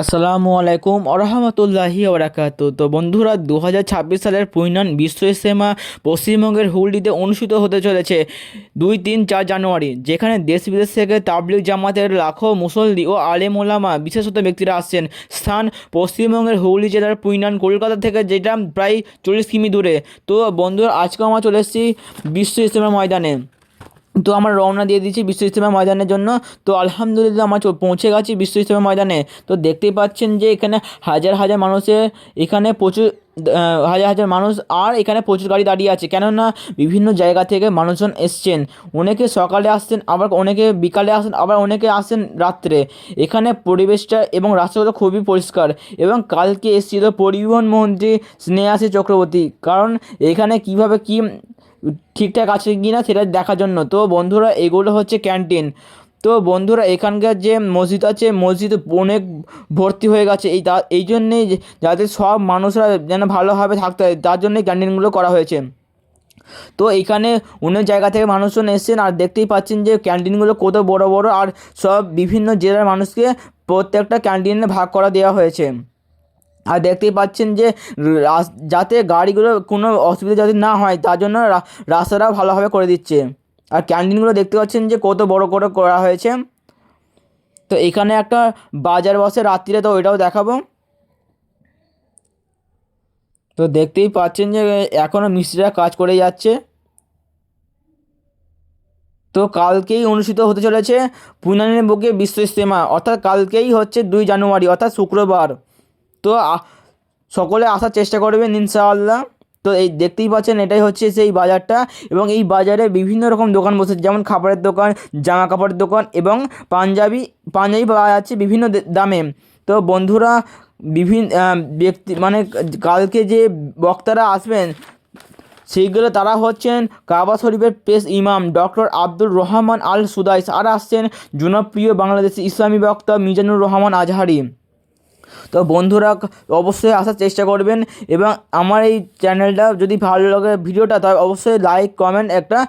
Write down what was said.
আসসালামু আলাইকুম আরহামতুল্লাহি ওবরাকাতু। তো বন্ধুরা, 2026 সালের পুইনান বিশ্ব ইজতেমা পশ্চিমবঙ্গের হুগলিতে অনুষ্ঠিত হতে চলেছে 2, 3, 4 জানুয়ারি, যেখানে দেশ বিদেশ থেকে তাবলিগ জামাতের লাখো মুসল্লি ও আলেম ওলামা বিশেষত ব্যক্তিরা আসছেন। স্থান পশ্চিমবঙ্গের হুগলি জেলার পুইনান, কলকাতা থেকে যেটা প্রায় 40 কিমি দূরে। তো বন্ধুরা, আজকে আমরা চলে এসেছি বিশ্ব ইজতেমা ময়দানে। তো আমরা রওনা দিয়ে দিয়েছি বিশ্ব ইজতেমা ময়দানের জন্য। তো আলহামদুলিল্লাহ আমরা পৌঁছে গেছি বিশ্ব ইজতেমা ময়দানে। তো দেখতেই পাচ্ছেন যে এখানে হাজার হাজার মানুষের, এখানে প্রচুর হাজার হাজার মানুষ, আর এখানে প্রচুর গাড়ি দাঁড়িয়ে আছে, কেননা বিভিন্ন জায়গা থেকে মানুষজন এসছেন। অনেকে সকালে আসছেন, আবার অনেকে বিকালে আসেন, আবার অনেকে আসেন রাত্রে। এখানে পরিবেশটা এবং রাস্তাগুলো খুবই পরিষ্কার। এবং কালকে এসেছিল পরিবহন মন্ত্রী স্নেহাশিস চক্রবর্তী, কারণ এখানে কীভাবে কী ঠিকঠাক আছে কি না সেটা দেখার জন্য। তো বন্ধুরা, এগুলো হচ্ছে ক্যান্টিন। তো বন্ধুরা, এখানকার যে মসজিদ আছে, মসজিদ অনেক ভর্তি হয়ে গেছে। এই জন্যেই যাতে সব মানুষরা যেন ভালোভাবে থাকতে হয়, তার জন্যই ক্যান্টিনগুলো করা হয়েছে। তো এইখানে অনেক জায়গা থেকে মানুষজন এসেছেন, আর দেখতেই পাচ্ছেন যে ক্যান্টিনগুলো কত বড় বড়, আর সব বিভিন্ন জেলার মানুষকে প্রত্যেকটা ক্যান্টিনে ভাগ করা দেওয়া হয়েছে। আর দেখতেই পাচ্ছেন যে যাতে গাড়িগুলো কোনো অসুবিধা যাতে না হয়, তার জন্য রাস্তাটাও ভালোভাবে করে দিচ্ছে। আর ক্যান্টিনগুলো দেখতে পাচ্ছেন যে কত বড় করে করা হয়েছে। তো এখানে একটা বাজার বসে রাত্রিরে, তো ওইটাও দেখাবো। তো দেখতেই পাচ্ছেন যে এখনও মিস্ত্রিরা কাজ করে যাচ্ছে। তো কালকেই অনুষ্ঠিত হতে চলেছে পুনানের বুকে বিশ্ব ইজতেমা, অর্থাৎ কালকেই হচ্ছে 2 জানুয়ারি, অর্থাৎ শুক্রবার। তো সকলে আসার চেষ্টা করবেন ইনশাআল্লাহ। তো এই দেখতেই পাচ্ছেন, এটাই হচ্ছে সেই বাজারটা। এবং এই বাজারে বিভিন্ন রকম দোকান বসেছে, যেমন খাবারের দোকান, জামা কাপড়ের দোকান, এবং পাঞ্জাবি পাঞ্জাবি পাওয়া যাচ্ছে বিভিন্ন দামে। তো বন্ধুরা, বিভিন্ন ব্যক্তি মানে কালকে যে বক্তারা আসবেন সেইগুলো তারা হচ্ছেন কাবা শরীফের পেশ ইমাম ডক্টর আব্দুর রহমান আল সুদাইস, আর আসছেন জনপ্রিয় বাংলাদেশি ইসলামী বক্তা মিজানুর রহমান আজহারি। তো বন্ধুরা, অবশ্যই আসার চেষ্টা করবেন। এবং আমার এই চ্যানেলটা যদি ভালো লাগে ভিডিওটা, তাহলে অবশ্যই লাইক কমেন্ট একটা